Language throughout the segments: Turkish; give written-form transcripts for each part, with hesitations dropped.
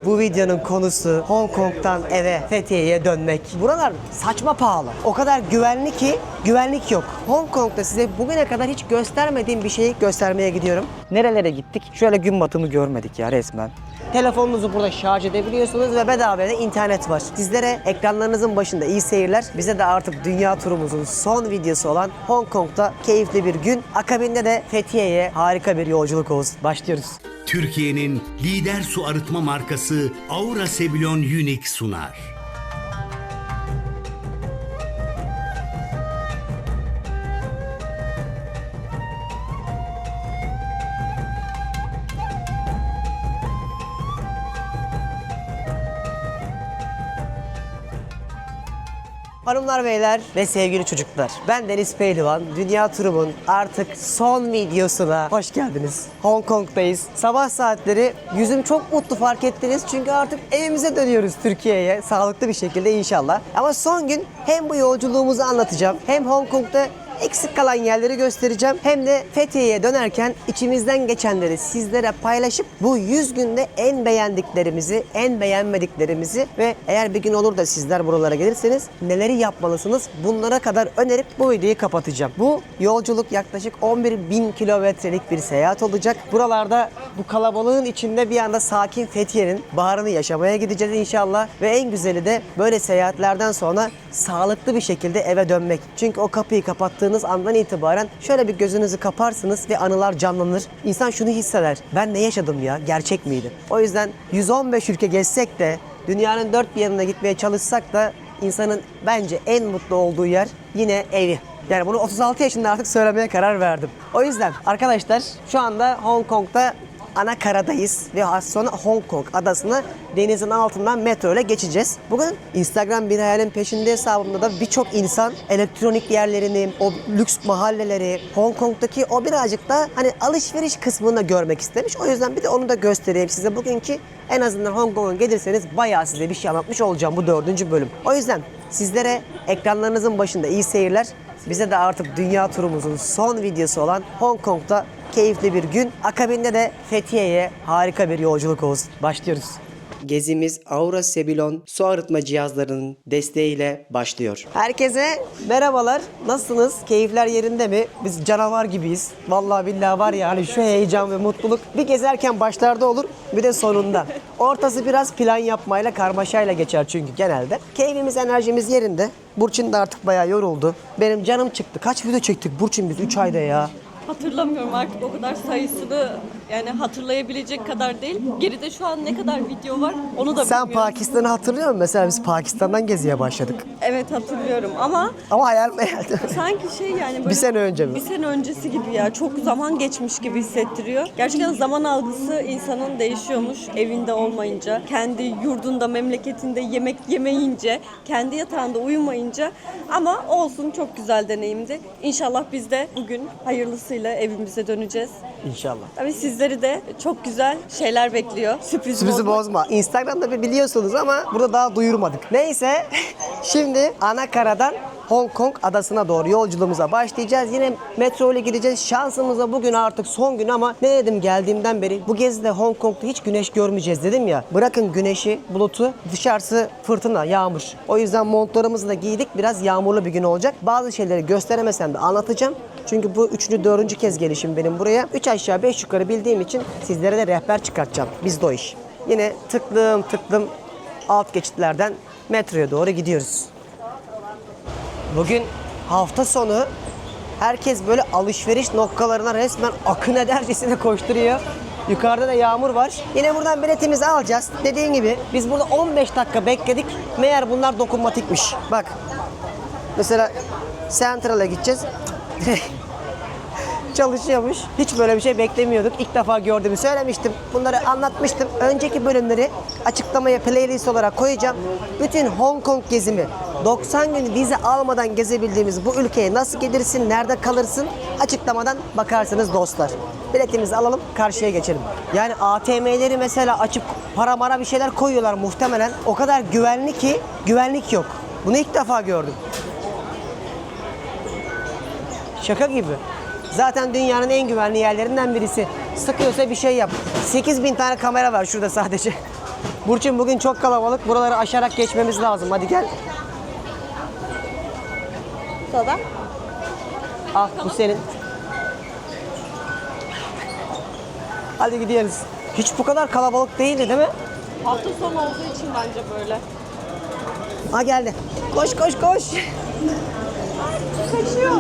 Bu videonun konusu Hong Kong'tan eve, Fethiye'ye dönmek. Buralar saçma pahalı. O kadar güvenli ki güvenlik yok. Hong Kong'da size bugüne kadar hiç göstermediğim bir şeyi göstermeye gidiyorum. Nerelere gittik? Şöyle gün batımı görmedik ya resmen. Telefonunuzu burada şarj edebiliyorsunuz ve bedava da internet var. Sizlere ekranlarınızın başında iyi seyirler. Bize de artık dünya turumuzun son videosu olan Hong Kong'da keyifli bir gün. Akabinde de Fethiye'ye harika bir yolculuk olsun. Başlıyoruz. Türkiye'nin lider su arıtma markası Aura Sebilon Unique sunar. Hanımlar, beyler ve sevgili çocuklar. Ben Deniz Pehlivan. Dünya turumun artık son videosuna hoş geldiniz. Hong Kong'dayız. Sabah saatleri yüzüm çok mutlu, fark ettiniz. Çünkü artık evimize dönüyoruz, Türkiye'ye. Sağlıklı bir şekilde inşallah. Ama son gün hem bu yolculuğumuzu anlatacağım, hem Hong Kong'da eksik kalan yerleri göstereceğim. Hem de Fethiye'ye dönerken içimizden geçenleri sizlere paylaşıp bu 100 günde en beğendiklerimizi, en beğenmediklerimizi ve eğer bir gün olur da sizler buralara gelirseniz neleri yapmalısınız, bunlara kadar önerip bu videoyu kapatacağım. Bu yolculuk yaklaşık 11.000 kilometrelik bir seyahat olacak. Buralarda bu kalabalığın içinde bir anda sakin Fethiye'nin baharını yaşamaya gideceğiz inşallah. Ve en güzeli de böyle seyahatlerden sonra sağlıklı bir şekilde eve dönmek. Çünkü o kapıyı kapattığınız andan itibaren şöyle bir gözünüzü kaparsınız ve anılar canlanır. İnsan şunu hisseder: ben ne yaşadım ya? Gerçek miydi? O yüzden 115 ülke gezsek de, dünyanın dört bir yanına gitmeye çalışsak da insanın bence en mutlu olduğu yer yine evi. Yani bunu 36 yaşında artık söylemeye karar verdim. O yüzden arkadaşlar şu anda Hong Kong'da ana karadayız ve az sonra Hong Kong adasına denizin altından metro ile geçeceğiz. Bugün Instagram Bir Hayalin Peşinde hesabımda da birçok insan elektronik yerlerini, o lüks mahalleleri, Hong Kong'daki o birazcık da hani alışveriş kısmını da görmek istemiş. O yüzden bir de onu da göstereyim size. Bugünkü en azından Hong Kong'a gelirseniz bayağı size bir şey anlatmış olacağım bu 4. bölüm. O yüzden sizlere ekranlarınızın başında iyi seyirler. Bize de artık dünya turumuzun son videosu olan Hong Kong'da keyifli bir gün. Akabinde de Fethiye'ye harika bir yolculuk olsun. Başlıyoruz. Gezimiz Aura Sebilon su arıtma cihazlarının desteğiyle başlıyor. Herkese merhabalar. Nasılsınız? Keyifler yerinde mi? Biz canavar gibiyiz. Vallahi billahi var ya, hani şu heyecan ve mutluluk bir gezerken başlarda olur, bir de sonunda. Ortası biraz plan yapmayla, karmaşayla geçer çünkü genelde. Keyfimiz, enerjimiz yerinde. Burçin de artık bayağı yoruldu. Benim canım çıktı. Kaç video çektik Burçin biz 3 ayda ya? Hatırlamıyorum artık, o kadar sayısını yani hatırlayabilecek kadar değil. Geride şu an ne kadar video var onu da Sen bilmiyorum. Pakistan'ı hatırlıyor musun? Mesela biz Pakistan'dan geziye başladık. Evet, hatırlıyorum ama Ama hayal sanki şey yani böyle Bir sene önce mi? Bir sene öncesi gibi ya. Çok zaman geçmiş gibi hissettiriyor. Gerçekten zaman algısı insanın değişiyormuş evinde olmayınca, kendi yurdunda, memleketinde yemek yemeyince, kendi yatağında uyumayınca. Ama olsun, çok güzel deneyimdi. İnşallah biz de bugün hayırlısıyla evimize döneceğiz. İnşallah. Tabii sizleri de çok güzel şeyler bekliyor. Sürprizi bozma. Instagram'da bir biliyorsunuz ama burada daha duyurmadık. Neyse şimdi ana karadan Hong Kong adasına doğru yolculuğumuza başlayacağız. Yine metro ile gideceğiz. Şansımıza bugün artık son gün ama ne dedim geldiğimden beri, bu gezide Hong Kong'da hiç güneş görmeyeceğiz dedim ya. Bırakın güneşi, bulutu, dışarısı fırtına, yağmur. O yüzden montlarımızı da giydik. Biraz yağmurlu bir gün olacak. Bazı şeyleri gösteremesem de anlatacağım. Çünkü bu 3. 4. kez gelişim benim buraya. 3 aşağı 5 yukarı bildiğim için sizlere de rehber çıkartacağım. Bizde o iş. Yine tıklım alt geçitlerden metroya doğru gidiyoruz. Bugün hafta sonu, herkes böyle alışveriş noktalarına resmen akın edercesine koşturuyor. Yukarıda da yağmur var. Yine buradan biletimizi alacağız. Dediğim gibi biz burada 15 dakika bekledik. Meğer bunlar dokunmatikmiş. Bak. Mesela Central'a gideceğiz. Çalışıyormuş. Hiç böyle bir şey beklemiyorduk. İlk defa gördüğümü söylemiştim. Bunları anlatmıştım. Önceki bölümleri açıklamaya playlist olarak koyacağım. Bütün Hong Kong gezimi, 90 gün vize almadan gezebildiğimiz bu ülkeye nasıl gelirsin, nerede kalırsın, açıklamadan bakarsınız dostlar. Biletimizi alalım, karşıya geçelim. Yani ATM'leri mesela açıp para mara bir şeyler koyuyorlar muhtemelen. O kadar güvenli ki güvenlik yok. Bunu ilk defa gördüm. Şaka gibi. Zaten dünyanın en güvenli yerlerinden birisi. Sıkıyorsa bir şey yap. 8.000 tane kamera var şurada sadece. Burçin bugün çok kalabalık. Buraları aşarak geçmemiz lazım. Hadi gel. Soda. Al bu senin. Hadi gidiyoruz. Hiç bu kadar kalabalık değildi değil mi? Hafta sonu olduğu için bence böyle. Ha geldi. Koş koş koş. Kaçıyor.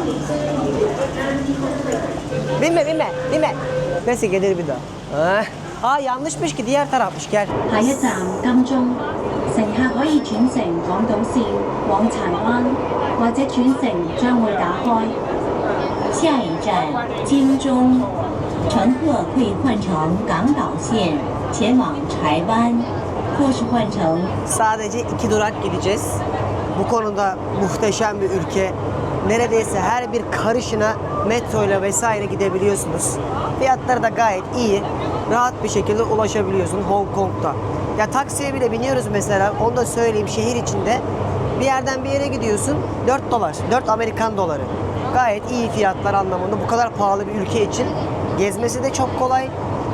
Binme binme binme. Neyse gelir bir daha. Aa yanlışmış ki diğer tarafmış gel. 下一站金鐘，乘客可以轉乘港島線往柴灣，或者轉乘將會打開。下一站金鐘，乘客可以換乘港島線前往柴灣，或是換乘 Sadece 2 durak gideceğiz. Bu konuda muhteşem bir ülke. Neredeyse her bir karışına metro ile vesaire gidebiliyorsunuz. Fiyatları da gayet iyi. Rahat bir şekilde ulaşabiliyorsun Hong Kong'da. Ya taksiye bile biniyoruz mesela. Onu da söyleyeyim, şehir içinde. Bir yerden bir yere gidiyorsun. 4 dolar. 4 Amerikan doları. Gayet iyi fiyatlar anlamında. Bu kadar pahalı bir ülke için gezmesi de çok kolay.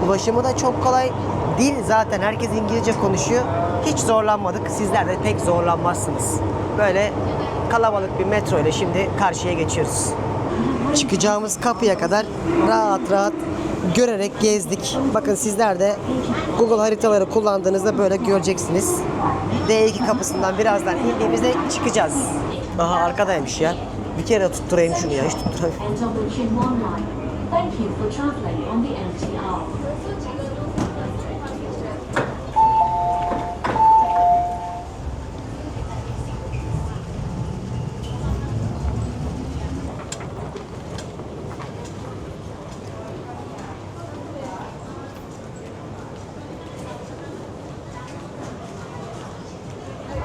Ulaşımı da çok kolay. Dil zaten herkes İngilizce konuşuyor. Hiç zorlanmadık. Sizler de pek zorlanmazsınız. Böyle kalabalık bir metro ile şimdi karşıya geçiyoruz. Çıkacağımız kapıya kadar rahat rahat görerek gezdik. Bakın sizler de Google haritaları kullandığınızda böyle göreceksiniz. D2 kapısından birazdan indiğimizde çıkacağız. Aha arkadaymış ya. Bir kere tutturayım şunu ya. Hiç tutturamıyorum. enter Wuxing One Line. Thank you for travelling on the MTR.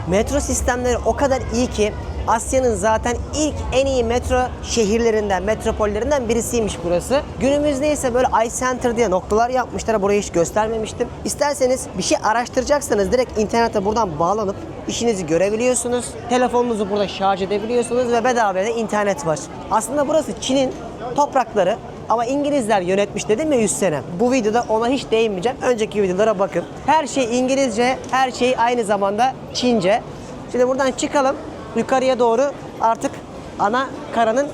Metro sistemleri o kadar iyi ki Asya'nın zaten ilk en iyi metro şehirlerinden, metropollerinden birisiymiş burası. Günümüzde ise böyle iCenter diye noktalar yapmışlar. Burayı hiç göstermemiştim. İsterseniz bir şey araştıracaksanız direkt internete buradan bağlanıp işinizi görebiliyorsunuz. Telefonunuzu burada şarj edebiliyorsunuz ve bedavaya da internet var. Aslında burası Çin'in toprakları. Ama İngilizler yönetmiş dedim ya 100 sene. Bu videoda ona hiç değinmeyeceğim. Önceki videolara bakın. Her şey İngilizce, her şey aynı zamanda Çince. Şimdi buradan çıkalım. Yukarıya doğru artık ana karanın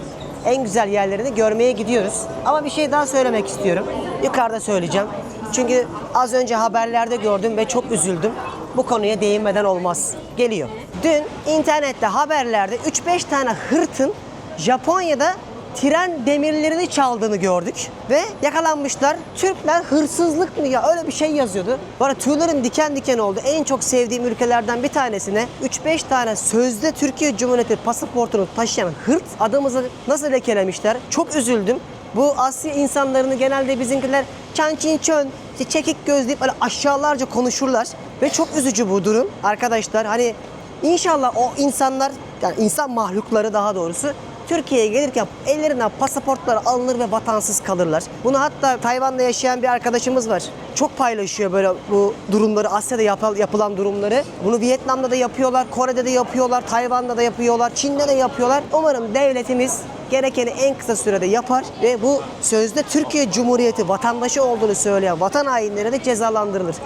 en güzel yerlerini görmeye gidiyoruz. Ama bir şey daha söylemek istiyorum. Yukarıda söyleyeceğim. Çünkü az önce haberlerde gördüm ve çok üzüldüm. Bu konuya değinmeden olmaz. Geliyor. Dün internette haberlerde 3-5 tane hırtın Japonya'da tren demirlerini çaldığını gördük ve yakalanmışlar. Türkler hırsızlık mı ya öyle bir şey yazıyordu. Bana tüylerim diken diken oldu. En çok sevdiğim ülkelerden bir tanesine 3-5 tane sözde Türkiye Cumhuriyeti pasaportunu taşıyan hırt adamımızı nasıl lekelemişler. Çok üzüldüm. Bu Asya insanlarını genelde bizimkiler çan çin çön, çekik göz deyip böyle aşağılarca konuşurlar. Ve çok üzücü bu durum. Arkadaşlar hani inşallah o insanlar, yani insan mahlukları daha doğrusu Türkiye'ye gelirken ellerinden pasaportları alınır ve vatansız kalırlar. Bunu hatta Tayvan'da yaşayan bir arkadaşımız var. Çok paylaşıyor böyle bu durumları, Asya'da yapılan durumları. Bunu Vietnam'da da yapıyorlar, Kore'de de yapıyorlar, Tayvan'da da yapıyorlar, Çin'de de yapıyorlar. Umarım devletimiz gerekeni en kısa sürede yapar ve bu sözde Türkiye Cumhuriyeti vatandaşı olduğunu söyleyen vatan hainleri de cezalandırılır.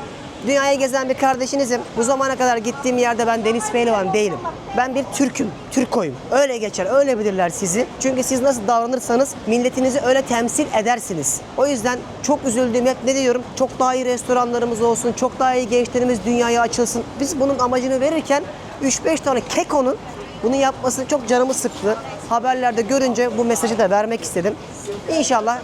Dünyayı gezen bir kardeşinizim. Bu zamana kadar gittiğim yerde ben Deniz Pehlivan değilim. Ben bir Türk'üm, Türkoyum. Öyle geçer, öyle bilirler sizi. Çünkü siz nasıl davranırsanız milletinizi öyle temsil edersiniz. O yüzden çok üzüldüğüm hep ne diyorum? Çok daha iyi restoranlarımız olsun, çok daha iyi gençlerimiz dünyaya açılsın. Biz bunun amacını verirken 3-5 tane kekonun bunu yapması çok canımı sıktı. Haberlerde görünce bu mesajı da vermek istedim. İnşallah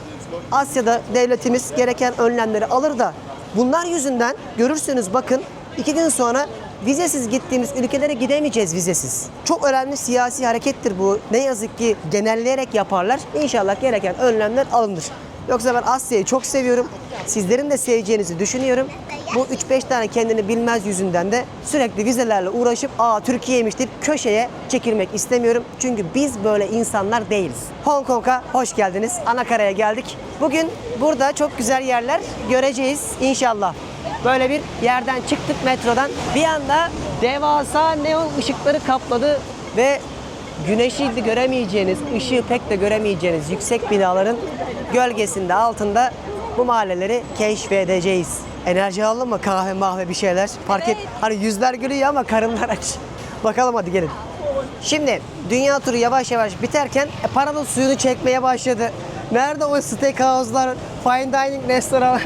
Asya'da devletimiz gereken önlemleri alır da bunlar yüzünden görürsünüz bakın 2 gün sonra vizesiz gittiğimiz ülkelere gidemeyeceğiz vizesiz. Çok önemli siyasi harekettir bu. Ne yazık ki genelleyerek yaparlar. İnşallah gereken önlemler alınır. Yoksa ben Asya'yı çok seviyorum. Sizlerin de seveceğinizi düşünüyorum. Bu 3-5 tane kendini bilmez yüzünden de sürekli vizelerle uğraşıp Türkiye'ymiş deyip köşeye çekilmek istemiyorum. Çünkü biz böyle insanlar değiliz. Hong Kong'a hoş geldiniz. Anakara'ya geldik. Bugün burada çok güzel yerler göreceğiz inşallah. Böyle bir yerden çıktık metrodan. Bir anda devasa neon ışıkları kapladı ve güneşi de göremeyeceğiniz, ışığı pek de göremeyeceğiniz yüksek binaların gölgesinde altında bu mahalleleri keşfedeceğiz. Enerji alalım mı? Kahve mahve bir şeyler. Fark et. Hani yüzler gülüyor ama karınlar aç. Bakalım hadi gelin. Şimdi dünya turu yavaş yavaş biterken paranın suyunu çekmeye başladı. Nerede o steakhouse'lar, fine dining restoranlar?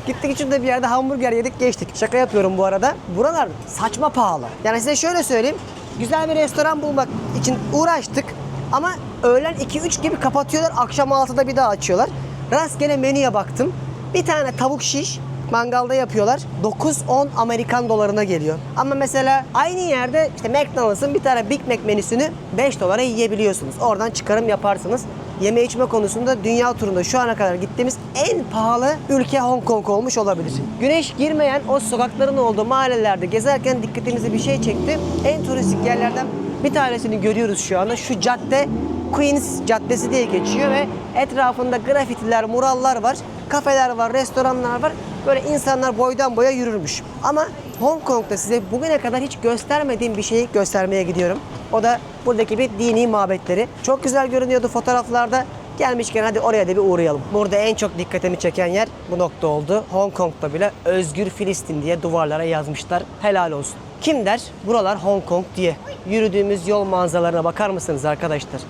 Gittik şurada bir yerde hamburger yedik geçtik. Şaka yapıyorum bu arada. Buralar saçma pahalı. Yani size şöyle söyleyeyim. Güzel bir restoran bulmak için uğraştık. Ama öğlen 2-3 gibi kapatıyorlar. Akşam 6'da bir daha açıyorlar. Rastgele menüye baktım. Bir tane tavuk şiş mangalda yapıyorlar. 9-10 Amerikan dolarına geliyor. Ama mesela aynı yerde işte McDonald's'ın bir tane Big Mac menüsünü 5 dolara yiyebiliyorsunuz. Oradan çıkarım yaparsınız. Yeme içme konusunda dünya turunda şu ana kadar gittiğimiz en pahalı ülke Hong Kong olmuş olabilir. Güneş girmeyen o sokakların olduğu mahallelerde gezerken dikkatimizi bir şey çekti. En turistik yerlerden bir tanesini görüyoruz şu anda. Şu cadde Queens Caddesi diye geçiyor ve etrafında grafitiler, murallar var. Kafeler var, restoranlar var. Böyle insanlar boydan boya yürürmüş. Ama Hong Kong'da size bugüne kadar hiç göstermediğim bir şeyi göstermeye gidiyorum. O da buradaki bir dini mabetleri. Çok güzel görünüyordu fotoğraflarda. Gelmişken hadi oraya da bir uğrayalım. Burada en çok dikkatimi çeken yer bu nokta oldu. Hong Kong'da bile Özgür Filistin diye duvarlara yazmışlar. Helal olsun. Kim der? Buralar Hong Kong diye. Yürüdüğümüz yol manzaralarına bakar mısınız arkadaşlar?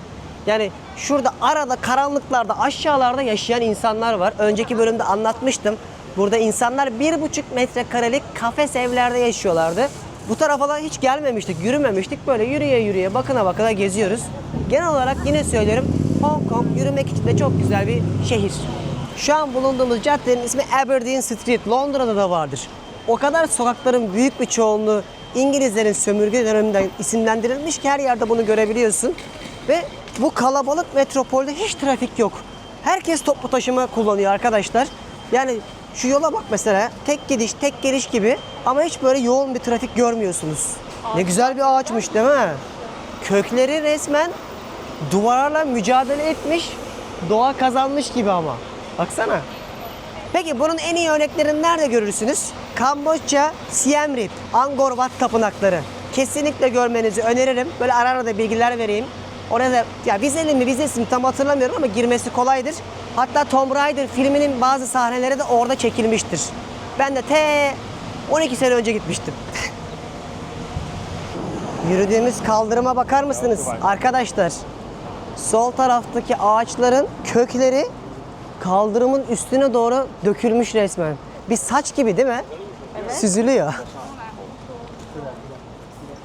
Yani şurada arada karanlıklarda aşağılarda yaşayan insanlar var. Önceki bölümde anlatmıştım. Burada insanlar 1,5 metrekarelik kafes evlerde yaşıyorlardı. Bu tarafa da hiç gelmemiştik, yürümemiştik. Böyle yürüye yürüye, bakına bakına geziyoruz. Genel olarak yine söylüyorum, Hong Kong yürümek için de çok güzel bir şehir. Şu an bulunduğumuz caddenin ismi Aberdeen Street. Londra'da da vardır. O kadar sokakların büyük bir çoğunluğu İngilizlerin sömürge döneminden isimlendirilmiş ki her yerde bunu görebiliyorsun. Ve bu kalabalık metropolde hiç trafik yok. Herkes toplu taşıma kullanıyor arkadaşlar. Yani şu yola bak mesela, tek gidiş tek geliş gibi ama hiç böyle yoğun bir trafik görmüyorsunuz. Ne güzel bir ağaçmış değil mi? Kökleri resmen duvarlarla mücadele etmiş, doğa kazanmış gibi ama. Baksana. Peki bunun en iyi örneklerini nerede görürsünüz? Kamboçya, Siem Reap, Angkor Wat tapınakları. Kesinlikle görmenizi öneririm. Böyle ara ara da bilgiler vereyim. Orada ya vizeli mi vizesiz mi tam hatırlamıyorum ama girmesi kolaydır. Hatta Tomb Raider filminin bazı sahneleri de orada çekilmiştir. Ben de 12 sene önce gitmiştim. Yürüdüğümüz kaldırıma bakar mısınız arkadaşlar? Sol taraftaki ağaçların kökleri kaldırımın üstüne doğru dökülmüş resmen. Bir saç gibi değil mi? Evet. Süzülüyor.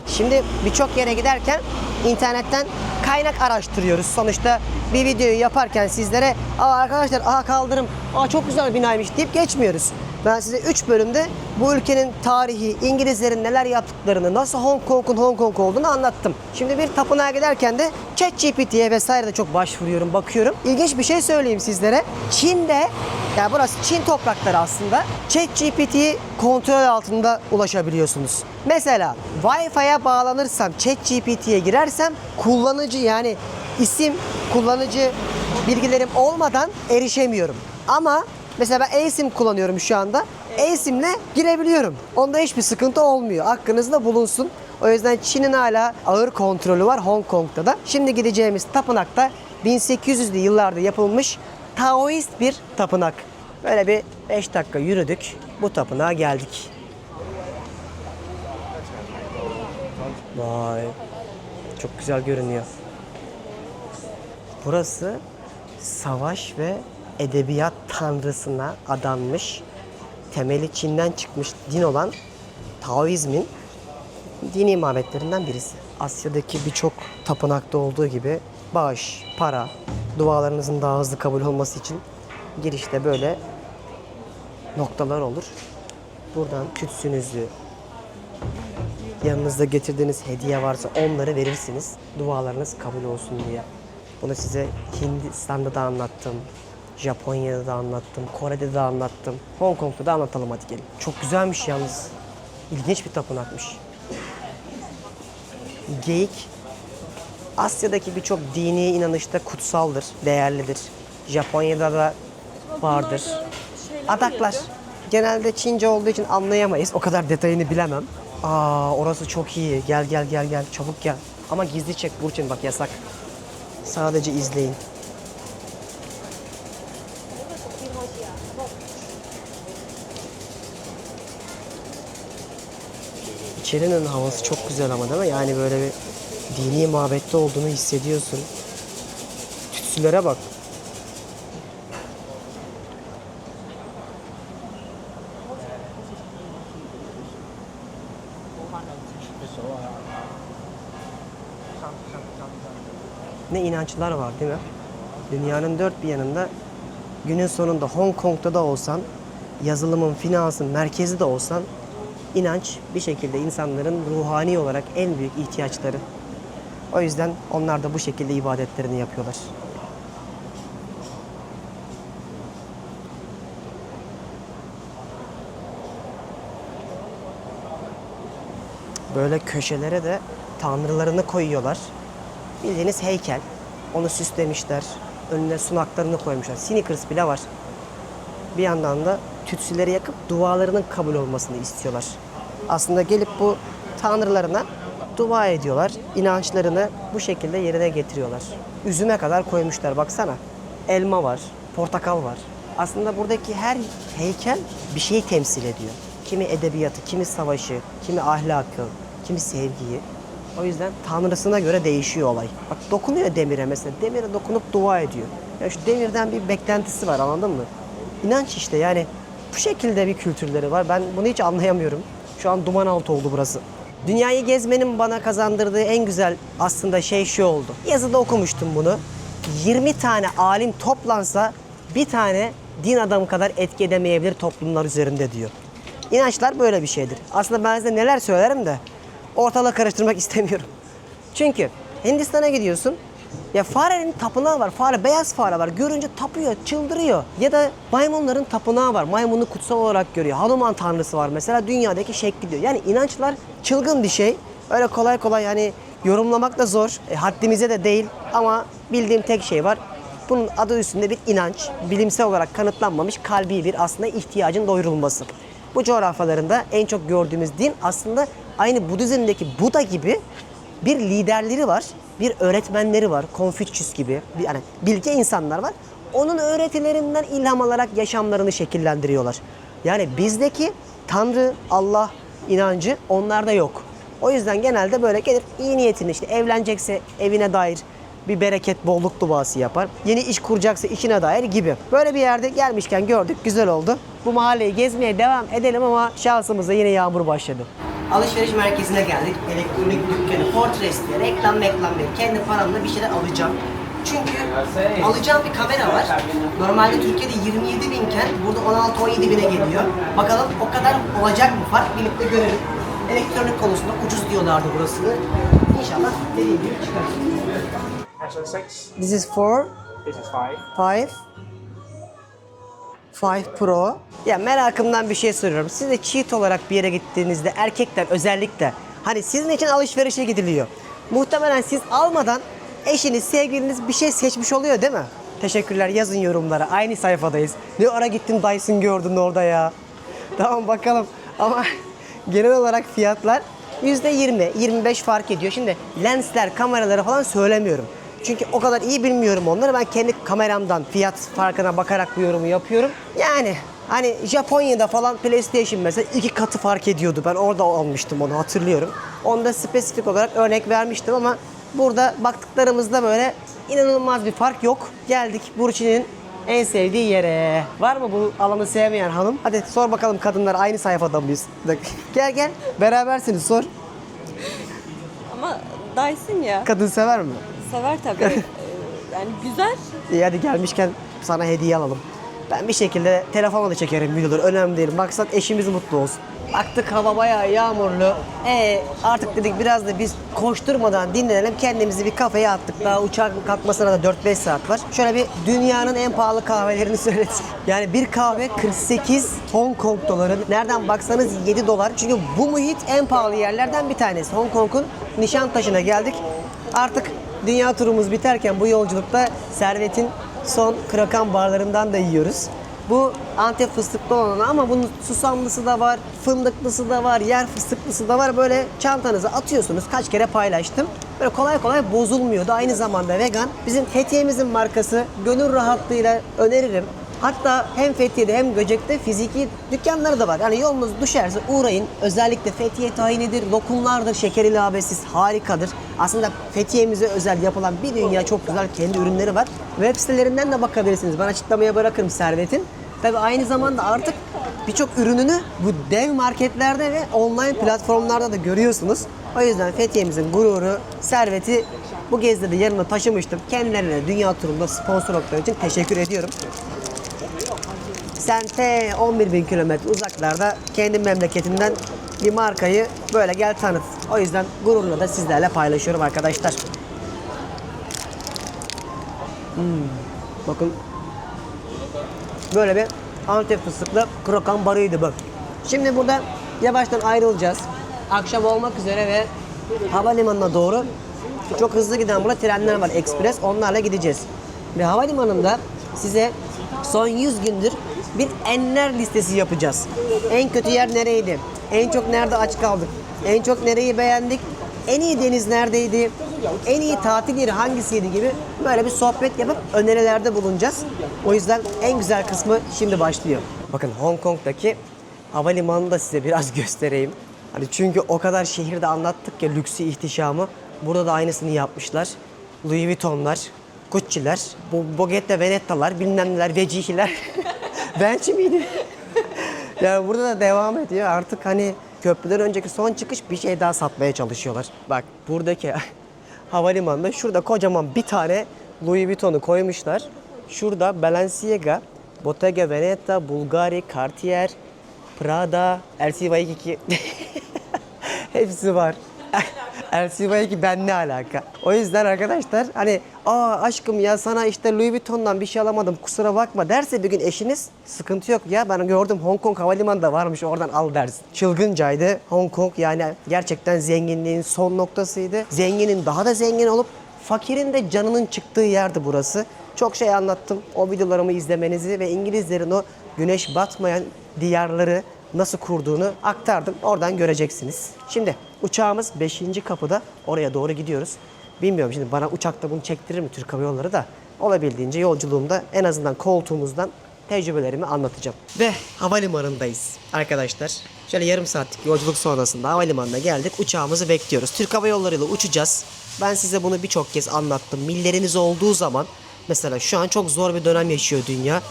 Şimdi birçok yere giderken internetten kaynak araştırıyoruz. Sonuçta bir videoyu yaparken sizlere arkadaşlar kaldırım çok güzel binaymış deyip geçmiyoruz. Ben size 3 bölümde bu ülkenin tarihi, İngilizlerin neler yaptıklarını, nasıl Hong Kong'un Hong Kong olduğunu anlattım. Şimdi bir tapınağa giderken de ChatGPT'ye vesaire de çok başvuruyorum, bakıyorum. İlginç bir şey söyleyeyim sizlere. Çin'de, yani burası Çin toprakları aslında, ChatGPT'yi kontrol altında ulaşabiliyorsunuz. Mesela Wi-Fi'ye bağlanırsam, ChatGPT'ye girersem kullanıcı yani isim, kullanıcı bilgilerim olmadan erişemiyorum. Ama mesela ben eSIM kullanıyorum şu anda. eSIM'le girebiliyorum. Onda hiçbir sıkıntı olmuyor. Aklınızda bulunsun. O yüzden Çin'in hala ağır kontrolü var Hong Kong'da da. Şimdi gideceğimiz tapınakta 1800'lü yıllarda yapılmış Taoist bir tapınak. Böyle bir 5 dakika yürüdük. Bu tapınağa geldik. Vay. Çok güzel görünüyor. Burası savaş ve edebiyat tanrısına adanmış, temeli Çin'den çıkmış din olan Taoizmin dini mabetlerinden birisi. Asya'daki birçok tapınakta olduğu gibi bağış, para, dualarınızın daha hızlı kabul olması için girişte böyle noktalar olur. Buradan tütsünüzü, yanınızda getirdiğiniz hediye varsa onları verirsiniz. Dualarınız kabul olsun diye. Bunu size Hindistan'da da anlattım. Japonya'da da anlattım. Kore'de de anlattım. Hong Kong'da da anlatalım hadi gelin. Çok güzelmiş yalnız. İlginç bir tapınakmış. Geyik Asya'daki birçok dini inanışta kutsaldır, değerlidir. Japonya'da da vardır. Adaklar. Genelde Çince olduğu için anlayamayız. O kadar detayını bilemem. Orası çok iyi. Gel gel gel gel. Çabuk gel. Ama gizli çek Burçin, bak yasak. Sadece izleyin. İçerinin havası çok güzel ama değil mi? Yani böyle bir dini mabette olduğunu hissediyorsun. Tütsülere bak. Ne inançlar var değil mi? Dünyanın dört bir yanında günün sonunda Hong Kong'da da olsan, yazılımın, finansın merkezi de olsan inanç bir şekilde insanların ruhani olarak en büyük ihtiyaçları. O yüzden onlar da bu şekilde ibadetlerini yapıyorlar. Böyle köşelere de tanrılarını koyuyorlar. Bildiğiniz heykel. Onu süslemişler. Önüne sunaklarını koymuşlar. Snickers bile var. Bir yandan da tütsüleri yakıp dualarının kabul olmasını istiyorlar. Aslında gelip bu tanrılarına dua ediyorlar. İnançlarını bu şekilde yerine getiriyorlar. Üzüme kadar koymuşlar baksana. Elma var, portakal var. Aslında buradaki her heykel bir şeyi temsil ediyor. Kimi edebiyatı, kimi savaşı, kimi ahlakı, kimi sevgiyi. O yüzden tanrısına göre değişiyor olay. Bak dokunuyor demire mesela. Demire dokunup dua ediyor. Ya şu demirden bir beklentisi var, anladın mı? İnanç işte, yani bu şekilde bir kültürleri var. Ben bunu hiç anlayamıyorum. Şu an duman altı oldu burası. Dünyayı gezmenin bana kazandırdığı en güzel aslında şey şu oldu. Yazıda okumuştum bunu. 20 tane alim toplansa bir tane din adamı kadar etki edemeyebilir toplumlar üzerinde diyor. İnançlar böyle bir şeydir. Aslında ben size neler söylerim de ortalığı karıştırmak istemiyorum. Çünkü Hindistan'a gidiyorsun. Ya farenin tapınağı var. Fare, beyaz fare var. Görünce tapıyor, çıldırıyor. Ya da maymunların tapınağı var. Maymunu kutsal olarak görüyor. Hanuman tanrısı var mesela. Dünyadaki şekli diyor. Yani inançlar çılgın bir şey. Öyle kolay kolay yani yorumlamak da zor. Haddimize de değil. Ama bildiğim tek şey var. Bunun adı üstünde bir inanç. Bilimsel olarak kanıtlanmamış kalbi bir aslında ihtiyacın doyurulması. Bu coğrafyalarında en çok gördüğümüz din aslında aynı Budizm'deki Buda gibi bir liderleri var, bir öğretmenleri var, Konfüçyüs gibi yani bilge insanlar var. Onun öğretilerinden ilham alarak yaşamlarını şekillendiriyorlar. Yani bizdeki Tanrı, Allah inancı onlarda yok. O yüzden genelde böyle gelir iyi niyetini işte evlenecekse evine dair bir bereket, bolluk duası yapar. Yeni iş kuracaksa işine dair gibi. Böyle bir yerde gelmişken gördük, güzel oldu. Bu mahalleyi gezmeye devam edelim ama şansımıza yine yağmur başladı. Alışveriş merkezine geldik. Elektronik dükkanı, Fortress diye reklam değil. Kendi paramla bir şeyler alacağım. Çünkü alacağım bir kamera var. Normalde Türkiye'de 27 binken burada 16-17 bine geliyor. Bakalım o kadar olacak mı fark, birlikte görelim. Elektronik konusunda ucuz diyorlardı burasını. İnşallah dediğim gibi çıkar. iPhone 6. This is 4, This is 5. 5 Pro. Ya merakımdan bir şey soruyorum. Siz de cheat olarak bir yere gittiğinizde erkekler özellikle hani sizin için alışverişe gidiliyor. Muhtemelen siz almadan eşiniz, sevgiliniz bir şey seçmiş oluyor değil mi? Teşekkürler, yazın yorumlara. Aynı sayfadayız. Ne ara gittin Dyson gördün orada ya. Tamam bakalım ama genel olarak fiyatlar %20, 25 fark ediyor. Şimdi lensler, kameraları falan söylemiyorum. Çünkü o kadar iyi bilmiyorum onları. Ben kendi kameramdan fiyat farkına bakarak bu yorumu yapıyorum. Yani hani Japonya'da falan PlayStation mesela 2 katı fark ediyordu. Ben orada almıştım onu, hatırlıyorum. Onda spesifik olarak örnek vermiştim ama burada baktıklarımızda böyle inanılmaz bir fark yok. Geldik Burçin'in en sevdiği yere. Var mı bu alanı sevmeyen hanım? Hadi sor bakalım, kadınlar aynı sayfada mıyız? Gel berabersiniz, sor. Ama Dyson ya. Kadın sever mi? Sever tabii. Yani güzel. İyi, hadi gelmişken sana hediye alalım. Ben bir şekilde telefonla da çekerim videoları. Önemli değil. Maksat eşimiz mutlu olsun. Baktık hava bayağı yağmurlu. Artık dedik biraz da biz koşturmadan dinlenelim. Kendimizi bir kafeye attık. Daha uçak kalkmasına da 4-5 saat var. Şöyle bir dünyanın en pahalı kahvelerini söyledik. Yani bir kahve 48 Hong Kong doları. Nereden baksanız 7 dolar. Çünkü bu muhit en pahalı yerlerden bir tanesi. Hong Kong'un Nişantaşı'na geldik. Artık dünya turumuz biterken bu yolculukta Servet'in son krakan barlarından da yiyoruz. Bu Antep fıstıklı olanı ama bunun susamlısı da var, fındıklısı da var, yer fıstıklısı da var. Böyle çantanıza atıyorsunuz. Kaç kere paylaştım. Böyle kolay kolay bozulmuyor da aynı zamanda vegan. Bizim Fethiye'mizin markası, gönül rahatlığıyla öneririm. Hatta hem Fethiye'de hem Göcek'te fiziki dükkanları da var. Yani yolunuz düşerse uğrayın. Özellikle Fethiye tahinidir, lokumlardır, şeker ilavesiz harikadır. Aslında Fethiye'mize özel yapılan bir dünya çok güzel kendi ürünleri var. Web sitelerinden de bakabilirsiniz. Ben açıklamaya bırakırım Servet'in. Tabii aynı zamanda artık birçok ürününü bu dev marketlerde ve online platformlarda da görüyorsunuz. O yüzden Fethiye'mizin gururu, Servet'i bu gezide de yanına taşımıştım. Kendilerine dünya turunda sponsor oldukları için teşekkür ediyorum. Sen 11.000 kilometre uzaklarda kendi memleketinden bir markayı böyle gel tanıt. O yüzden gururla da sizlerle paylaşıyorum arkadaşlar. Bakın. Böyle bir Antep fıstıklı krokan barıydı bu. Şimdi burada yavaştan ayrılacağız. Akşam olmak üzere ve havalimanına doğru çok hızlı giden burada trenler var, ekspres. Onlarla gideceğiz. Ve havalimanında size son 100 gündür bir enler listesi yapacağız. En kötü yer nereydi? En çok nerede aç kaldık? En çok nereyi beğendik? En iyi deniz neredeydi? En iyi tatil yeri hangisiydi gibi böyle bir sohbet yapıp önerilerde bulunacağız. O yüzden en güzel kısmı şimdi başlıyor. Bakın Hong Kong'daki havalimanını da size biraz göstereyim. Hani çünkü o kadar şehirde anlattık ya lüksü, ihtişamı. Burada da aynısını yapmışlar. Louis Vuitton'lar, Gucci'ler, Boggetta Venetta'lar, bilmem neler, Vecihi'ler. Bençi miydi? Yani burada da devam ediyor. Artık hani köprüden önceki son çıkış bir şey daha satmaya çalışıyorlar. Bak buradaki havalimanında şurada kocaman bir tane Louis Vuitton'u koymuşlar. Şurada Balenciaga, Bottega Veneta, Bulgari, Cartier, Prada, LC2 hepsi var. LC2 ben ne alaka? O yüzden arkadaşlar hani aşkım ya sana işte Louis Vuitton'dan bir şey alamadım kusura bakma derse bir gün eşiniz sıkıntı yok ya ben gördüm Hong Kong havalimanında varmış oradan al dersin. Çılgıncaydı Hong Kong yani gerçekten zenginliğin son noktasıydı. Zenginin daha da zengin olup fakirin de canının çıktığı yerdi burası. Çok şey anlattım o videolarımı izlemenizi ve İngilizlerin o güneş batmayan diyarları nasıl kurduğunu aktardım. Oradan göreceksiniz. Şimdi uçağımız 5. kapıda. Oraya doğru gidiyoruz. Bilmiyorum şimdi bana uçakta bunu çektirir mi Türk Hava Yolları da olabildiğince yolculuğumda en azından koltuğumuzdan tecrübelerimi anlatacağım. Ve havalimanındayız arkadaşlar. Şöyle yarım saatlik yolculuk sonrasında havalimanına geldik. Uçağımızı bekliyoruz. Türk Hava Yolları ile uçacağız. Ben size bunu birçok kez anlattım. Milleriniz olduğu zaman mesela şu an çok zor bir dönem yaşıyor dünya.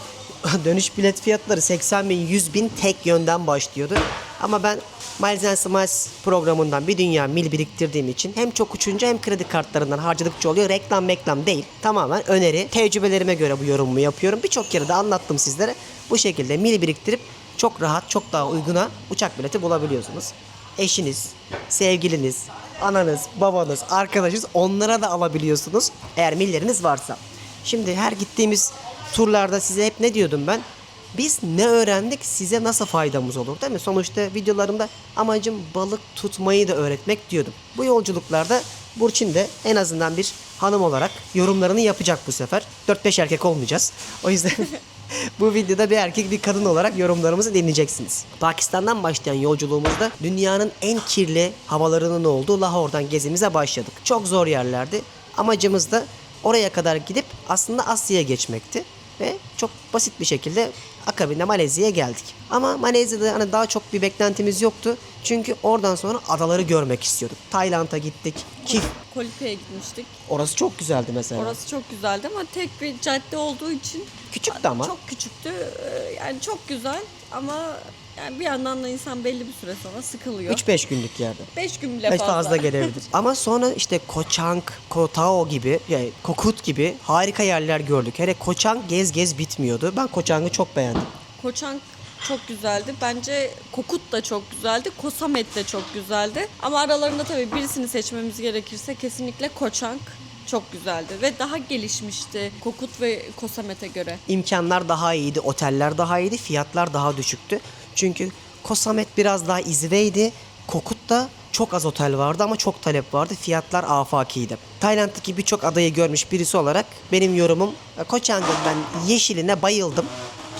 Dönüş bilet fiyatları 80 bin, 100 bin tek yönden başlıyordu. Ama ben Miles and Smiles programından bir dünya mil biriktirdiğim için hem çok uçunca hem kredi kartlarından harcadıkça oluyor. Reklam değil. Tamamen öneri. Tecrübelerime göre bu yorumumu yapıyorum. Birçok kere de anlattım sizlere. Bu şekilde mil biriktirip çok rahat, çok daha uyguna uçak bileti bulabiliyorsunuz. Eşiniz, sevgiliniz, ananız, babanız, arkadaşınız onlara da alabiliyorsunuz. Eğer milleriniz varsa. Şimdi her gittiğimiz turlarda size hep ne diyordum ben? Biz ne öğrendik size nasıl faydamız olur değil mi? Sonuçta videolarımda amacım balık tutmayı da öğretmek diyordum. Bu yolculuklarda Burçin de en azından bir hanım olarak yorumlarını yapacak bu sefer. 4-5 erkek olmayacağız. O yüzden bu videoda bir erkek bir kadın olarak yorumlarımızı dinleyeceksiniz. Pakistan'dan başlayan yolculuğumuzda dünyanın en kirli havalarının olduğu Lahore'dan gezimize başladık. Çok zor yerlerdi. Amacımız da oraya kadar gidip aslında Asya'ya geçmekti. Ve çok basit bir şekilde akabinde Malezya'ya geldik. Ama Malezya'da hani daha çok bir beklentimiz yoktu. Çünkü oradan sonra adaları görmek istiyorduk. Tayland'a gittik. Kolipye'ye gitmiştik. Orası çok güzeldi mesela. Orası çok güzeldi ama tek bir cadde olduğu için Küçüktü ama. çok küçüktü. Yani çok güzel ama yani bir yandan da insan belli bir süre sonra sıkılıyor. 3-5 günlük yerde. 5 gün bile Hiç fazla. fazla gelebilir. Ama sonra işte Koh Chang, Koh Tao gibi, yani Koh Kut gibi harika yerler gördük. Hele Koh Chang gez bitmiyordu. Ben Koh Chang'ı çok beğendim. Koh Chang çok güzeldi. Bence Kokut da çok güzeldi. Koh Samet de çok güzeldi. Ama aralarında tabii birisini seçmemiz gerekirse kesinlikle Koh Chang çok güzeldi ve daha gelişmişti Kokut ve Koh Samet'e göre. İmkanlar daha iyiydi, oteller daha iyiydi, fiyatlar daha düşüktü. Çünkü Koh Samet biraz daha izbeydi. Kokut'ta çok az otel vardı ama çok talep vardı. Fiyatlar afakiydi. Tayland'daki birçok adayı görmüş birisi olarak benim yorumum Koh Chang'ın ben yeşiline bayıldım.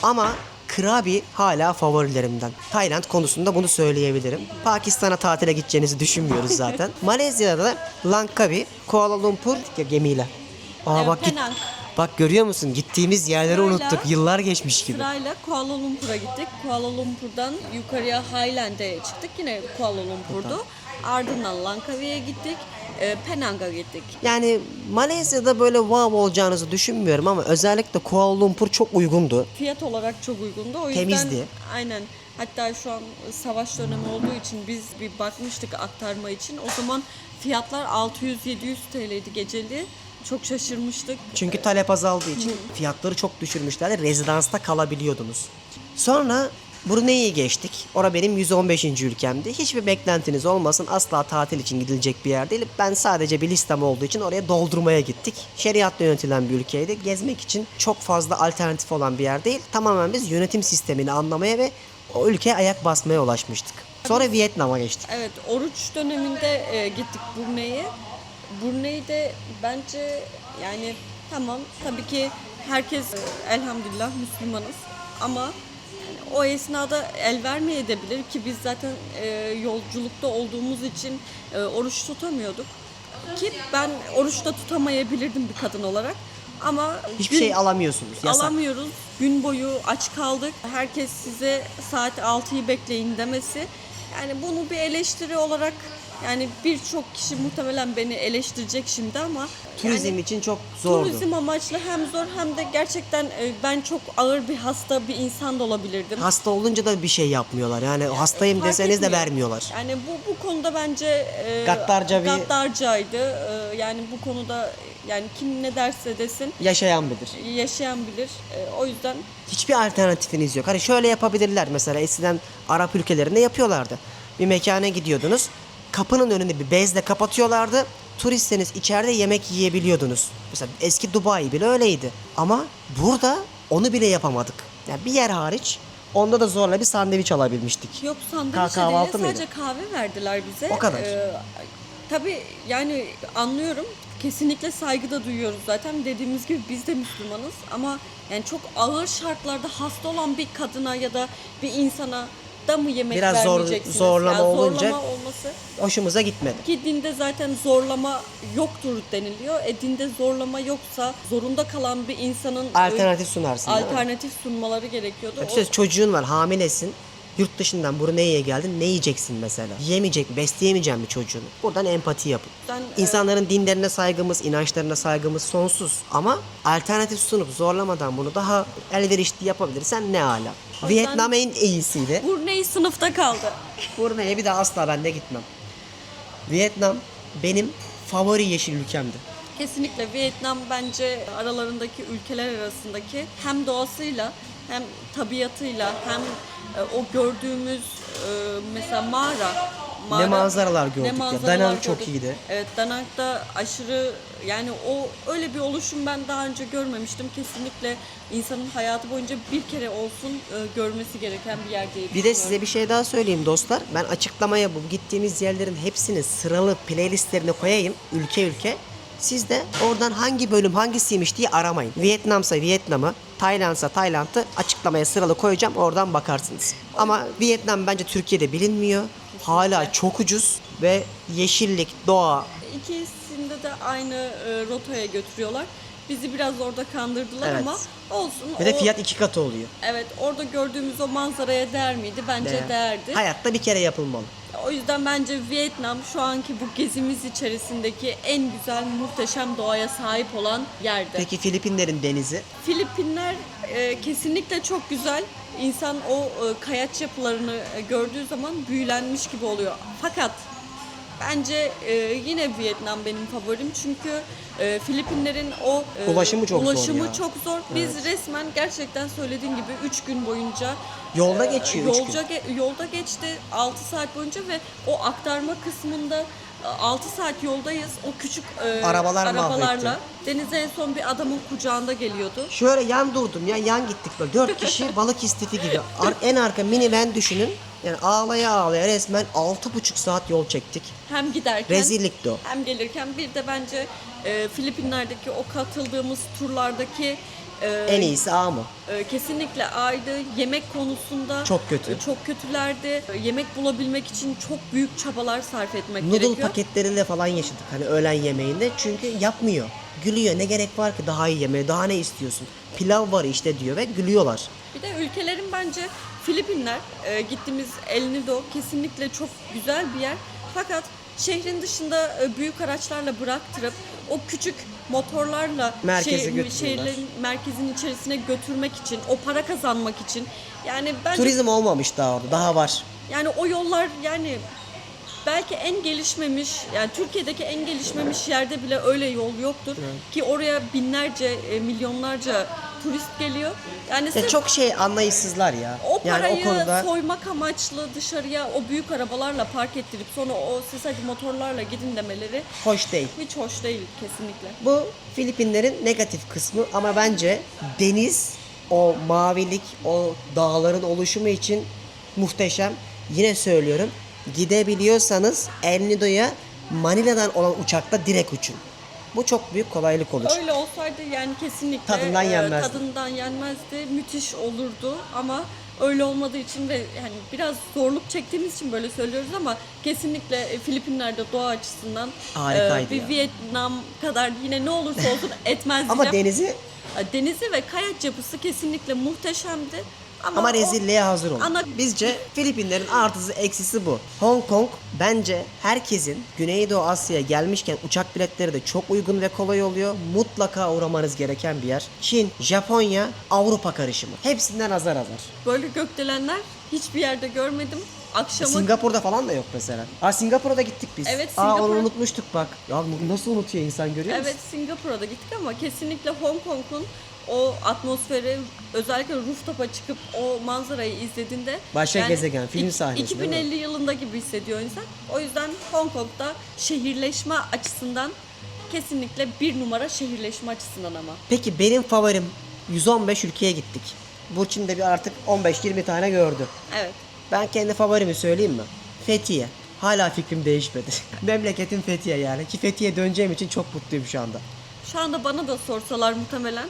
Ama Krabi hala favorilerimden. Tayland konusunda bunu söyleyebilirim. Pakistan'a tatile gideceğinizi düşünmüyoruz zaten. Malezya'da da Langkawi, Kuala Lumpur gemiyle. Evet, Bak Penang. Bak görüyor musun? Gittiğimiz yerleri Sırayla- unuttuk. Yıllar geçmiş gibi. Sırayla Kuala Lumpur'a gittik. Kuala Lumpur'dan yukarıya Highland'e çıktık. Yine Kuala Lumpur'du. Ardından Langkawi'ye gittik. Penang'a gittik. Yani Malezya'da böyle wow olacağınızı düşünmüyorum ama özellikle Kuala Lumpur çok uygundu. Fiyat olarak çok uygundu. O yüzden Temizdi. aynen. Hatta şu an savaş dönemi olduğu için biz bir bakmıştık aktarma için. O zaman fiyatlar 600-700 TL'ydi geceli. Çok şaşırmıştık. Çünkü talep azaldığı için fiyatları çok düşürmüşlerdi. Rezidansta kalabiliyordunuz. Sonra Brunei'ye geçtik. Orada benim 115. ülkemdi. Hiçbir beklentiniz olmasın. Asla tatil için gidilecek bir yer değil. Ben sadece bir listem olduğu için oraya doldurmaya gittik. Şeriatla yönetilen bir ülkeydi. Gezmek için çok fazla alternatif olan bir yer değil. Tamamen biz yönetim sistemini anlamaya ve o ülkeye ayak basmaya ulaşmıştık. Sonra Vietnam'a geçtik. Evet, oruç döneminde gittik Brunei'ye. Brunei'de bence yani tamam tabii ki herkes elhamdülillah Müslümanız ama yani o esnada el vermeyebilir ki biz zaten yolculukta olduğumuz için oruç tutamıyorduk. Ki ben oruç da tutamayabilirdim bir kadın olarak ama Hiçbir şey alamıyorsunuz. Yasak. alamıyoruz. Gün boyu aç kaldık. Herkes size saat 6'yı bekleyin demesi. Yani bunu bir eleştiri olarak yani birçok kişi muhtemelen beni eleştirecek şimdi ama Turizm yani için çok zordu. turizm amaçlı hem zor hem de gerçekten ben çok ağır bir hasta bir insan da olabilirdim. Hasta olunca da bir şey yapmıyorlar. Yani hastayım Fark deseniz de etmiyor. vermiyorlar. Yani bu konuda bence gaddarcaydı. Yani bu konuda yani kim ne derse desin Yaşayan bilir. yaşayan bilir. O yüzden Hiçbir alternatifiniz yok. Hani şöyle yapabilirler mesela eskiden Arap ülkelerinde yapıyorlardı. Bir mekana gidiyordunuz. Kapının önünü bir bezle kapatıyorlardı. Turistseniz içeride yemek yiyebiliyordunuz. Mesela eski Dubai bile öyleydi. Ama burada onu bile yapamadık. Yani bir yer hariç onda da zorla bir sandviç alabilmiştik. yok sandviç Kahvaltı değil mıydı? sadece kahve verdiler bize. O kadar. Tabii yani anlıyorum. Kesinlikle saygı da duyuyoruz zaten. Dediğimiz gibi biz de Müslümanız ama yani çok ağır şartlarda hasta olan bir kadına ya da bir insana da mı yemek Biraz vermeyeceksiniz? zorlama Yani olunca- zorlama olması Hoşumuza gitmedi. ki dinde zaten zorlama yoktur deniliyor. Dinde zorlama yoksa zorunda kalan bir insanın Alternatif sunarsın. değil mi? alternatif sunmaları gerekiyordu. Düşünsene çocuğun var, hamilesin. Yurt dışından Brunei'ye geldin. Ne yiyeceksin mesela? Yiyemeyecek mi? Besleyemeyecek mi çocuğunu? Buradan empati yapın. İnsanların dinlerine saygımız, inançlarına saygımız sonsuz. Ama alternatif sunup zorlamadan bunu daha elverişli yapabilirsen ne ala. O Vietnam en iyisiydi. Brunei sınıfta kaldı. Brunei'ye bir daha asla ben de gitmem. Vietnam benim favori yeşil ülkemdi. Kesinlikle Vietnam bence aralarındaki ülkeler arasındaki hem doğasıyla hem tabiatıyla hem o gördüğümüz mesela mağara Ne manzaralar gördük ya. manzaralar Da Nang çok gördük. iyiydi. Evet, Da Nang'da aşırı yani o öyle bir oluşum ben daha önce görmemiştim. Kesinlikle insanın hayatı boyunca bir kere olsun görmesi gereken bir yer diye Bir de düşünüyorum. size bir şey daha söyleyeyim dostlar. Ben açıklamaya bu gittiğimiz yerlerin hepsini sıralı playlistlerine koyayım. Ülke ülke. Siz de oradan hangi bölüm hangisiymiş diye aramayın. Vietnam'sa Vietnam'ı, Tayland'sa Tayland'ı açıklamaya sıralı koyacağım. Oradan bakarsınız. Ama Vietnam bence Türkiye'de bilinmiyor. Hala çok ucuz ve yeşillik, doğa. İkisinde de aynı rotaya götürüyorlar. Bizi biraz orada kandırdılar Evet. ama olsun. Ve de o- fiyat 2 katı oluyor. Evet, orada gördüğümüz o manzaraya değer miydi? Bence değerdi. Hayatta bir kere yapılmalı. O yüzden bence Vietnam şu anki bu gezimiz içerisindeki en güzel, muhteşem doğaya sahip olan yerdi. Peki Filipinlerin denizi? Filipinler kesinlikle çok güzel. İnsan o kayaç yapılarını gördüğü zaman büyülenmiş gibi oluyor. Fakat bence yine Vietnam benim favorim çünkü Filipinlerin o Ulaşımı çok zor ulaşımı ya. çok zor. Biz resmen gerçekten söylediğin gibi 3 gün boyunca Yolda geçiyor üç gün. Yolda geçti 6 saat boyunca ve o aktarma kısmında 6 saat yoldayız. O küçük arabalarla. mahvetti. Denize en son bir adamın kucağında geliyordu. Şöyle yan durdum ya, yan gittik böyle. 4 kişi balık istifi gibi. En arka minivan düşünün. Yani ağlaya ağlaya resmen 6,5 saat yol çektik. Hem giderken Rezillikti o. hem gelirken bir de bence Filipinler'deki o katıldığımız turlardaki En iyisi A mı? kesinlikle A'ydı. Yemek konusunda Çok kötü. Çok kötülerdi. Yemek bulabilmek için çok büyük çabalar sarf etmek Noodle gerekiyor. paketleriyle falan yaşadık hani öğlen yemeğinde. Çünkü yapmıyor. Gülüyor. Ne gerek var ki daha iyi yemeye? Daha ne istiyorsun? Pilav var işte diyor ve gülüyorlar. Bir de ülkelerin bence Filipinler, gittiğimiz El Nido kesinlikle çok güzel bir yer. Fakat şehrin dışında büyük araçlarla bıraktırıp o küçük motorlarla Merkeze götürüyorlar. şehirlerin merkezin içerisine götürmek için, o para kazanmak için. Yani bence Turizm olmamış daha orada. Daha var. yani o yollar yani belki en gelişmemiş, yani Türkiye'deki en gelişmemiş yerde bile öyle yol yoktur ki oraya binlerce, milyonlarca turist geliyor. Yani Ya sırf çok anlayışsızlar ya. o Yani parayı o konuda soymak amaçlı dışarıya o büyük arabalarla park ettirip sonra o siz hadi motorlarla gidin demeleri hoş değil. hiç hoş değil kesinlikle. Bu Filipinlerin negatif kısmı ama bence deniz, o mavilik, o dağların oluşumu için muhteşem. Yine söylüyorum, gidebiliyorsanız El Nido'ya Manila'dan olan uçakla direkt uçun. Bu çok büyük kolaylık olur. Öyle olsaydı yani kesinlikle Tadından yenmezdi. tadından yenmezdi. Müthiş olurdu ama öyle olmadığı için ve yani biraz zorluk çektiğimiz için böyle söylüyoruz ama kesinlikle Filipinler'de doğa açısından Harikaydı bir ya. Vietnam kadar yine ne olursa olsun etmez Ama diyeceğim. denizi Denizi ve kayak yapısı kesinlikle muhteşemdi. ama o rezilliğe hazır olun. ana- Bizce Filipinlerin artısı eksisi bu. Hong Kong bence herkesin Güneydoğu Asya'ya gelmişken uçak biletleri de çok uygun ve kolay oluyor. Mutlaka uğramanız gereken bir yer. Çin, Japonya, Avrupa karışımı. Hepsinden azar azar. böyle gökdelenler hiçbir yerde görmedim. Akşamı Singapur'da falan da yok mesela. Singapur'a da gittik biz. Evet, Onu Singapur. unutmuştuk bak. Ya nasıl unutuyor insan, görüyor musun? Evet, Singapur'a da gittik ama kesinlikle Hong Kong'un o atmosferi, özellikle rooftop'a çıkıp o manzarayı izlediğinde Başka gezegen, film sahnesi, değil mi? 2050 yılında gibi hissediyor insan. O yüzden Hong Kong'da şehirleşme açısından kesinlikle bir numara şehirleşme açısından ama. Peki benim favorim, 115 ülkeye gittik. Burçin de bir artık 15-20 tane gördü. Evet. Ben kendi favorimi söyleyeyim mi? Fethiye. Hala fikrim değişmedi. Memleketim Fethiye yani. Ki Fethiye'ye döneceğim için çok mutluyum şu anda. Şu anda bana da sorsalar muhtemelen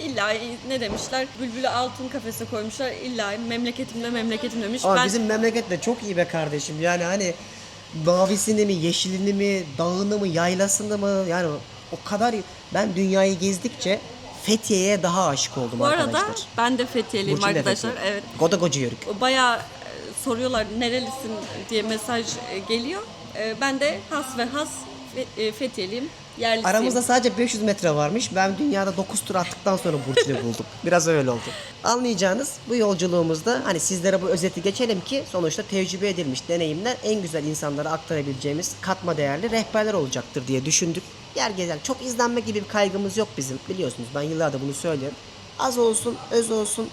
illa ne demişler? Bülbülü altın kafese koymuşlar. İlla memleketim demiş. Ama bizim memleket de çok iyi be kardeşim. Yani hani mavisini mi, yeşilini mi, dağını mı, yaylasını mı, yani o kadar ben dünyayı gezdikçe Fethiye'ye daha aşık oldum Bu arkadaşlar. arada ben de Fethiye'liyim Burçin de arkadaşlar. Fethiye. Evet. Goda goca yörük. Bayağı soruyorlar nerelisin diye mesaj geliyor. Ben de has ve has Fethiye'liyim. Yerlisiyim. Aramızda sadece 500 metre varmış. Ben dünyada 9 tur attıktan sonra Burçin'i buldum. Biraz öyle oldu. Anlayacağınız bu yolculuğumuzda hani sizlere bu özeti geçelim ki sonuçta tecrübe edilmiş deneyimler en güzel insanlara aktarabileceğimiz katma değerli rehberler olacaktır diye düşündük. Yer gezen çok izlenme gibi bir kaygımız yok bizim. Biliyorsunuz ben yıllardır bunu söylüyorum. Az olsun, öz olsun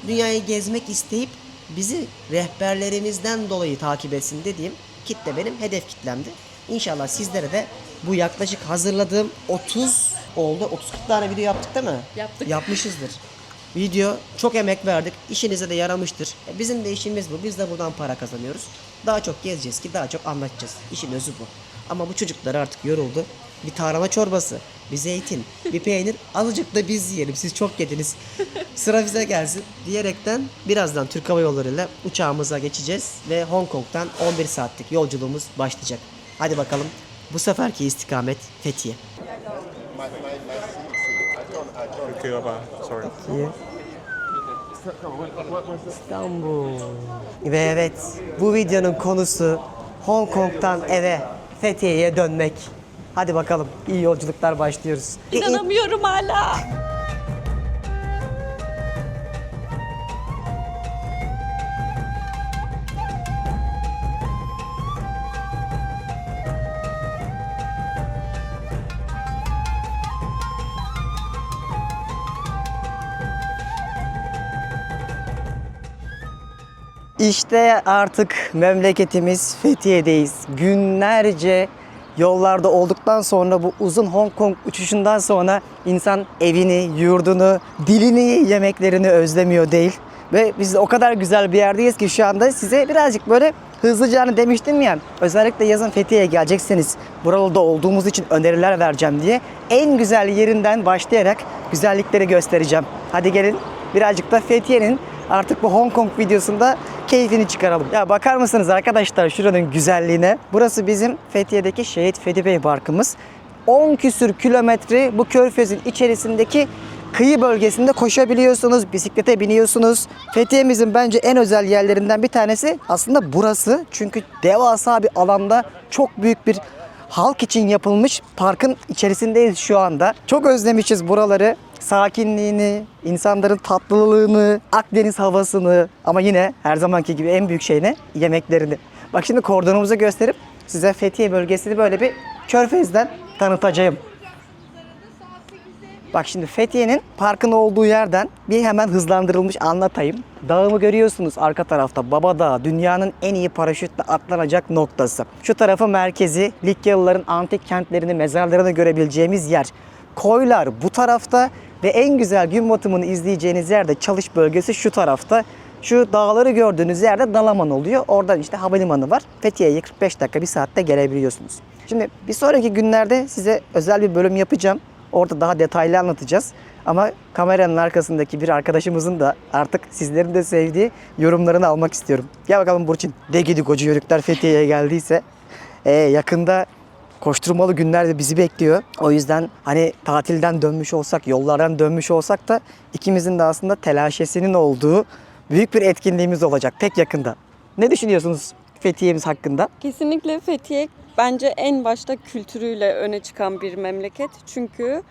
dünyayı gezmek isteyip bizi rehberlerimizden dolayı takip etsin dediğim kitle benim hedef kitlemdi. İnşallah sizlere de bu yaklaşık hazırladığım 30 oldu. 30-40 tane video yaptık değil mi? Yaptık. Yapmışızdır. Video çok emek verdik. İşinize de yaramıştır. Bizim de işimiz bu. Biz de buradan para kazanıyoruz. Daha çok gezeceğiz ki daha çok anlatacağız. İşin özü bu. Ama bu çocuklar artık yoruldu. Bir tarhana çorbası, bir zeytin, bir peynir, azıcık da biz yiyelim. Siz çok yediniz. Sıra bize gelsin diyerekten birazdan Türk Hava Yolları ile uçağımıza geçeceğiz ve Hong Kong'dan 11 saatlik yolculuğumuz başlayacak. Hadi bakalım. Bu seferki istikamet Fethiye. Okay, bye. Sorry. İstanbul. Ve evet, bu videonun konusu Hong Kong'dan eve, Fethiye'ye dönmek. Hadi bakalım, iyi yolculuklar başlıyoruz. İnanamıyorum hala. İşte artık memleketimiz Fethiye'deyiz. Günlerce yollarda olduktan sonra bu uzun Hong Kong uçuşundan sonra insan evini, yurdunu, dilini, yemeklerini özlemiyor değil. Ve biz de o kadar güzel bir yerdeyiz ki şu anda size birazcık böyle hızlıca hani demiştim ya, özellikle yazın Fethiye'ye gelecekseniz buralarda olduğumuz için öneriler vereceğim diye en güzel yerinden başlayarak güzellikleri göstereceğim. Hadi gelin birazcık da Fethiye'nin artık bu Hong Kong videosunda keyfini çıkaralım. Ya bakar mısınız arkadaşlar şuranın güzelliğine? Burası bizim Fethiye'deki Şehit Fethi Bey Parkımız. 10 küsür kilometre bu körfezin içerisindeki kıyı bölgesinde koşabiliyorsunuz, bisiklete biniyorsunuz. Fethiye'mizin bence en özel yerlerinden bir tanesi aslında burası. Çünkü devasa bir alanda çok büyük bir halk için yapılmış parkın içerisindeyiz şu anda. Çok özlemişiz buraları. Sakinliğini, insanların tatlılığını, Akdeniz havasını ama yine her zamanki gibi en büyük şey ne? Yemeklerini. Bak şimdi kordonumuzu gösterip size Fethiye bölgesini böyle bir körfezden tanıtacağım. Bak şimdi Fethiye'nin parkın olduğu yerden bir hemen hızlandırılmış anlatayım. Dağımı görüyorsunuz arka tarafta. Baba Dağı, dünyanın en iyi paraşütle atlanacak noktası. Şu tarafı merkezi, Likyalıların antik kentlerini, mezarlarını görebileceğimiz yer. Koylar bu tarafta ve en güzel gün batımını izleyeceğiniz yerde çalış bölgesi şu tarafta. Şu dağları gördüğünüz yerde Dalaman oluyor. Oradan işte havalimanı var. Fethiye'ye 45 dakika, 1 saatte gelebiliyorsunuz. Şimdi bir sonraki günlerde size özel bir bölüm yapacağım. Orada daha detaylı anlatacağız. Ama kameranın arkasındaki bir arkadaşımızın da artık sizlerin de sevdiği yorumlarını almak istiyorum. Gel bakalım Burçin. De gidi koca yörükler Fethiye'ye geldiyse yakında koşturmalı günler de bizi bekliyor. O yüzden hani tatilden dönmüş olsak, yollardan dönmüş olsak da ikimizin de aslında telaşesinin olduğu büyük bir etkinliğimiz olacak pek yakında. Ne düşünüyorsunuz Fethiye'miz hakkında? Kesinlikle Fethiye bence en başta kültürüyle öne çıkan bir memleket. Çünkü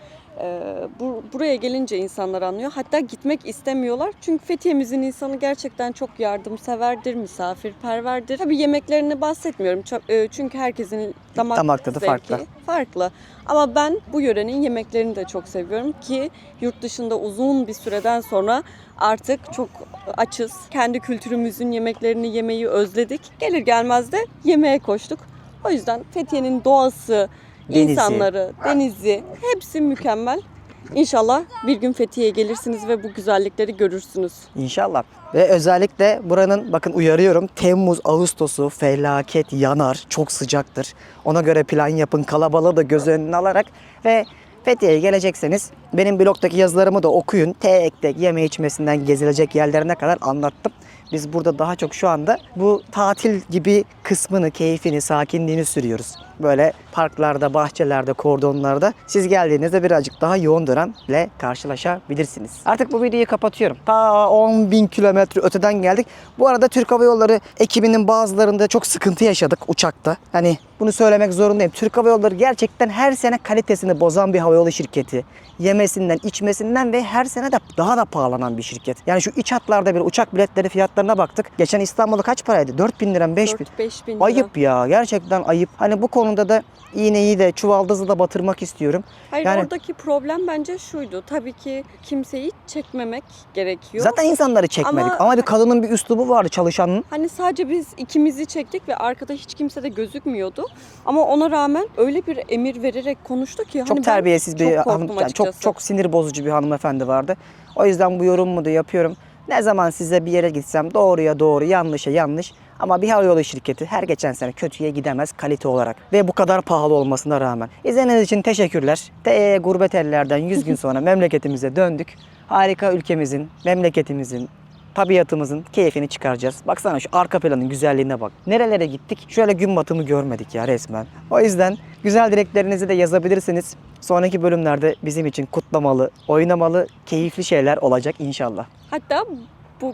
buraya gelince insanlar anlıyor. Hatta gitmek istemiyorlar. Çünkü Fethiye'mizin insanı gerçekten çok yardımseverdir, misafirperverdir. Tabii yemeklerini bahsetmiyorum. Çünkü herkesin damak tadı zevki farklı. Ama ben bu yörenin yemeklerini de çok seviyorum ki yurt dışında uzun bir süreden sonra artık çok açız. Kendi kültürümüzün yemeklerini yemeyi özledik. Gelir gelmez de yemeğe koştuk. O yüzden Fethiye'nin doğası, Denizi. insanları, denizi hepsi mükemmel. İnşallah bir gün Fethiye'ye gelirsiniz ve bu güzellikleri görürsünüz. İnşallah. Ve özellikle buranın bakın uyarıyorum Temmuz, Ağustos'u felaket yanar. Çok sıcaktır. Ona göre plan yapın. Kalabalığı da göz önüne alarak ve Fethiye'ye gelecekseniz benim blogdaki yazılarımı da okuyun. Tek tek yeme içmesinden gezilecek yerlerine kadar anlattım. Biz burada daha çok şu anda bu tatil gibi kısmını, keyfini, sakinliğini sürüyoruz. Böyle parklarda, bahçelerde, kordonlarda siz geldiğinizde birazcık daha yoğun dönemle karşılaşabilirsiniz. Artık bu videoyu kapatıyorum. Ta 10.000 kilometre öteden geldik. Bu arada Türk Hava Yolları ekibinin bazılarında çok sıkıntı yaşadık uçakta. Hani bunu söylemek zorundayım. Türk Hava Yolları gerçekten her sene kalitesini bozan bir havayolu şirketi. Yemesinden, içmesinden ve her sene de daha da pahalanan bir şirket. Yani şu iç hatlarda bir uçak biletleri fiyatlarına baktık. Geçen İstanbul'da kaç paraydı? 4.000 lira mı 5.000? 4-5 bin lira. Ayıp ya. Gerçekten ayıp. Hani bu konuda da iğneyi de çuvaldızı da batırmak istiyorum. Hayır, Yani oradaki problem bence şuydu. Tabii ki kimseyi çekmemek gerekiyor. zaten insanları çekmedik ama bir kadının bir üslubu vardı çalışanın. Hani sadece biz ikimizi çektik ve arkada hiç kimse de gözükmüyordu. Ama ona rağmen öyle bir emir vererek konuştu ki. Çok hani ben terbiyesiz bir çok hanım, korktum yani açıkçası. çok sinir bozucu bir hanımefendi vardı. O yüzden bu yorumumu da yapıyorum. Ne zaman size bir yere gitsem doğruya doğru, yanlışa yanlış. Ama bir havayolu şirketi her geçen sene kötüye gidemez kalite olarak. Ve bu kadar pahalı olmasına rağmen. İzlediğiniz için teşekkürler. Gurbet ellerden 100 gün sonra memleketimize döndük. Harika ülkemizin, memleketimizin, tabiatımızın keyfini çıkaracağız. Baksana şu arka planın güzelliğine bak. Nerelere gittik? Şöyle gün batımı görmedik ya resmen. O yüzden güzel dileklerinizi de yazabilirsiniz. Sonraki bölümlerde bizim için kutlamalı, oynamalı, keyifli şeyler olacak inşallah. Hatta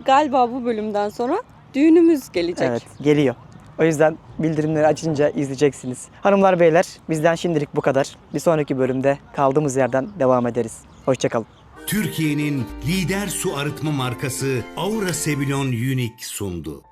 galiba bu bölümden sonra düğünümüz gelecek. Evet, geliyor. O yüzden bildirimleri açınca izleyeceksiniz. Hanımlar beyler, bizden şimdilik bu kadar. Bir sonraki bölümde kaldığımız yerden devam ederiz. Hoşçakalın. Türkiye'nin lider su arıtma markası Aura Sebilon Unique sundu.